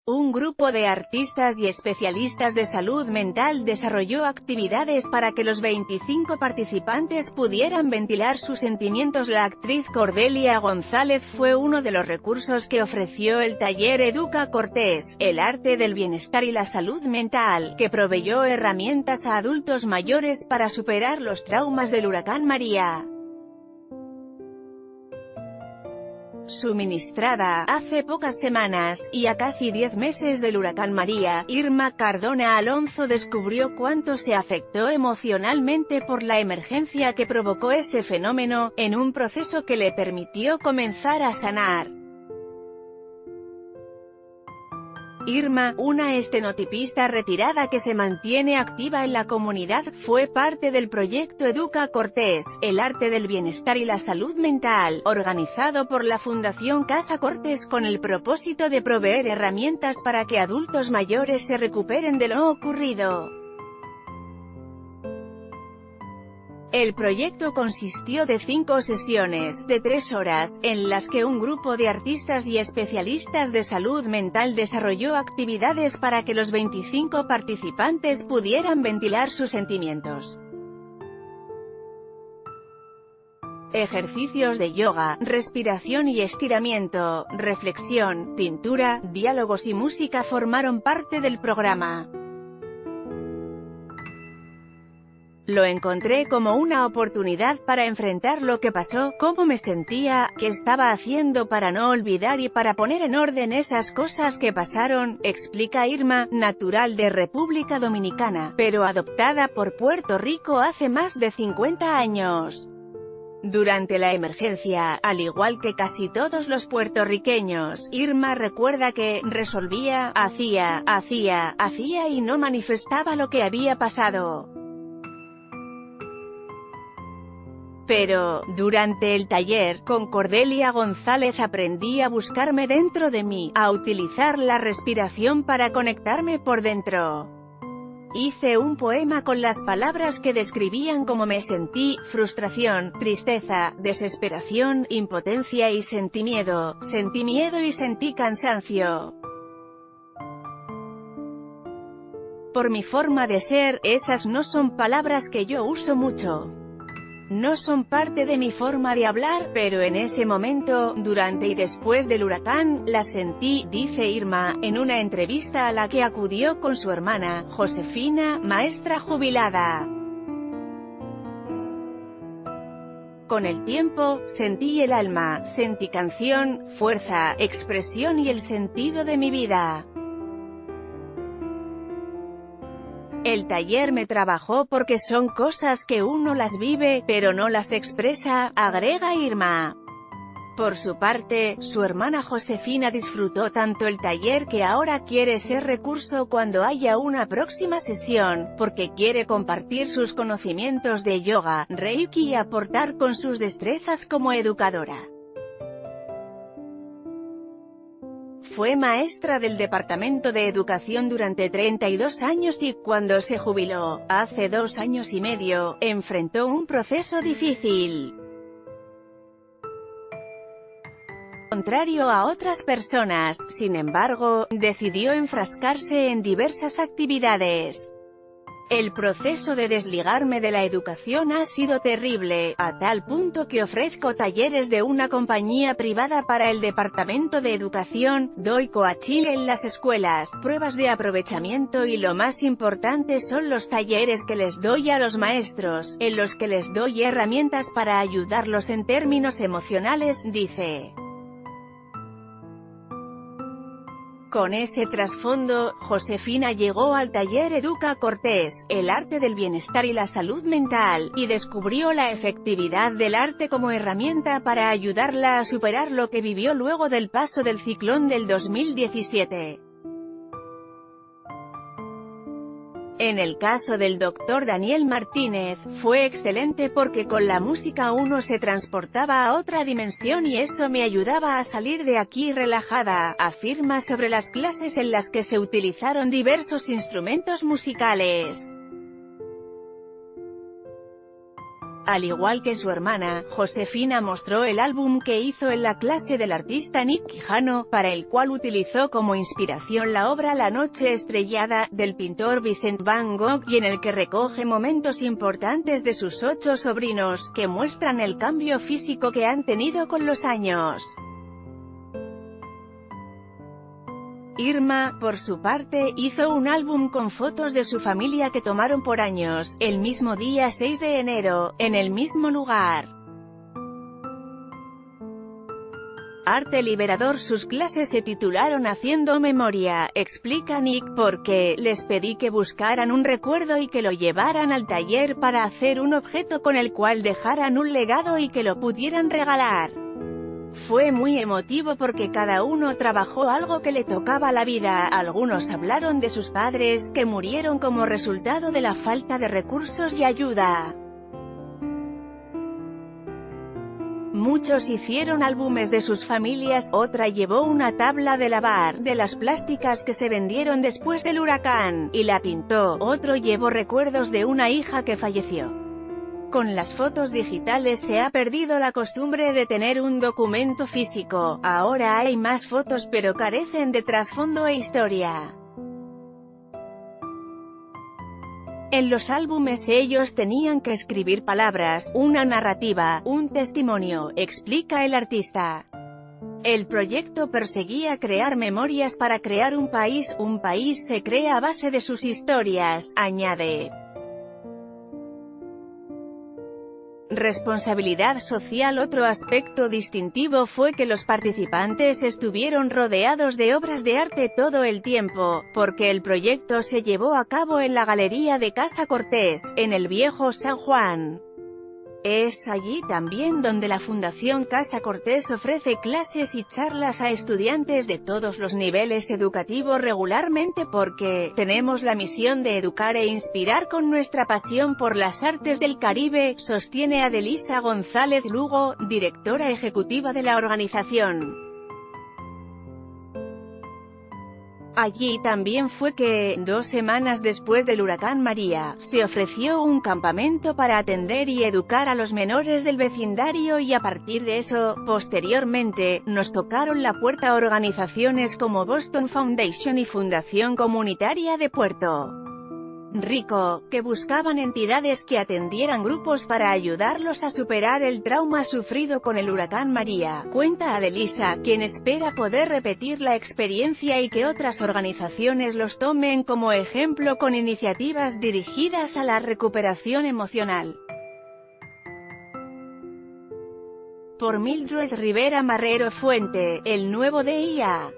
Un grupo de artistas y especialistas de salud mental desarrolló actividades para que los 25 participantes pudieran ventilar sus sentimientos. La actriz Cordelia González fue uno de los recursos que ofreció el taller Educa Cortés, el arte del bienestar y la salud mental, que proveyó herramientas a adultos mayores para superar los traumas del huracán María. Suministrada hace pocas semanas, y a casi 10 meses del huracán María, Irma Cardona Alonso descubrió cuánto se afectó emocionalmente por la emergencia que provocó ese fenómeno, en un proceso que le permitió comenzar a sanar. Irma, una estenotipista retirada que se mantiene activa en la comunidad, fue parte del proyecto Educa Cortés, el arte del bienestar y la salud mental, organizado por la Fundación Casa Cortés con el propósito de proveer herramientas para que adultos mayores se recuperen de lo ocurrido. El proyecto consistió de 5 sesiones, de 3 horas, en las que un grupo de artistas y especialistas de salud mental desarrolló actividades para que los 25 participantes pudieran ventilar sus sentimientos. Ejercicios de yoga, respiración y estiramiento, reflexión, pintura, diálogos y música formaron parte del programa. Lo encontré como una oportunidad para enfrentar lo que pasó, cómo me sentía, qué estaba haciendo para no olvidar y para poner en orden esas cosas que pasaron, explica Irma, natural de República Dominicana, pero adoptada por Puerto Rico hace más de 50 años. Durante la emergencia, al igual que casi todos los puertorriqueños, Irma recuerda que resolvía, hacía y no manifestaba lo que había pasado. Pero, durante el taller, con Cordelia González aprendí a buscarme dentro de mí, a utilizar la respiración para conectarme por dentro. Hice un poema con las palabras que describían cómo me sentí: frustración, tristeza, desesperación, impotencia y sentí miedo y sentí cansancio. Por mi forma de ser, esas no son palabras que yo uso mucho. No son parte de mi forma de hablar, pero en ese momento, durante y después del huracán, las sentí, dice Irma, en una entrevista a la que acudió con su hermana, Josefina, maestra jubilada. Con el tiempo, sentí el alma, sentí canción, fuerza, expresión y el sentido de mi vida. El taller me trabajó porque son cosas que uno las vive, pero no las expresa, agrega Irma. Por su parte, su hermana Josefina disfrutó tanto el taller que ahora quiere ser recurso cuando haya una próxima sesión, porque quiere compartir sus conocimientos de yoga, reiki y aportar con sus destrezas como educadora. Fue maestra del Departamento de Educación durante 32 años y, cuando se jubiló, hace 2 años y medio, enfrentó un proceso difícil. Contrario a otras personas, sin embargo, decidió enfrascarse en diversas actividades. El proceso de desligarme de la educación ha sido terrible, a tal punto que ofrezco talleres de una compañía privada para el Departamento de Educación, doy coaching en las escuelas, pruebas de aprovechamiento y lo más importante son los talleres que les doy a los maestros, en los que les doy herramientas para ayudarlos en términos emocionales, dice. Con ese trasfondo, Josefina llegó al taller Educa Cortés, el arte del bienestar y la salud mental, y descubrió la efectividad del arte como herramienta para ayudarla a superar lo que vivió luego del paso del ciclón del 2017. En el caso del Dr. Daniel Martínez, fue excelente porque con la música uno se transportaba a otra dimensión y eso me ayudaba a salir de aquí relajada, afirma sobre las clases en las que se utilizaron diversos instrumentos musicales. Al igual que su hermana, Josefina mostró el álbum que hizo en la clase del artista Nick Quijano, para el cual utilizó como inspiración la obra La noche estrellada, del pintor Vincent van Gogh, y en el que recoge momentos importantes de sus 8 sobrinos, que muestran el cambio físico que han tenido con los años. Irma, por su parte, hizo un álbum con fotos de su familia que tomaron por años, el mismo día 6 de enero, en el mismo lugar. Arte liberador. Sus clases se titularon Haciendo memoria, explica Nick, porque les pedí que buscaran un recuerdo y que lo llevaran al taller para hacer un objeto con el cual dejaran un legado y que lo pudieran regalar. Fue muy emotivo porque cada uno trabajó algo que le tocaba la vida. Algunos hablaron de sus padres, que murieron como resultado de la falta de recursos y ayuda. Muchos hicieron álbumes de sus familias, otra llevó una tabla de lavar, de las plásticas que se vendieron después del huracán, y la pintó, otro llevó recuerdos de una hija que falleció. Con las fotos digitales se ha perdido la costumbre de tener un documento físico, ahora hay más fotos pero carecen de trasfondo e historia. En los álbumes ellos tenían que escribir palabras, una narrativa, un testimonio, explica el artista. El proyecto perseguía crear memorias para crear un país se crea a base de sus historias, añade. Responsabilidad social. Otro aspecto distintivo fue que los participantes estuvieron rodeados de obras de arte todo el tiempo, porque el proyecto se llevó a cabo en la Galería de Casa Cortés, en el Viejo San Juan. Es allí también donde la Fundación Casa Cortés ofrece clases y charlas a estudiantes de todos los niveles educativos regularmente porque tenemos la misión de educar e inspirar con nuestra pasión por las artes del Caribe, sostiene Adelisa González Lugo, directora ejecutiva de la organización. Allí también fue que, 2 semanas después del huracán María, se ofreció un campamento para atender y educar a los menores del vecindario y a partir de eso, posteriormente, nos tocaron la puerta a organizaciones como Boston Foundation y Fundación Comunitaria de Puerto Rico, que buscaban entidades que atendieran grupos para ayudarlos a superar el trauma sufrido con el huracán María, cuenta Adelisa, quien espera poder repetir la experiencia y que otras organizaciones los tomen como ejemplo con iniciativas dirigidas a la recuperación emocional. Por Mildred Rivera Marrero Fuente, El Nuevo Día.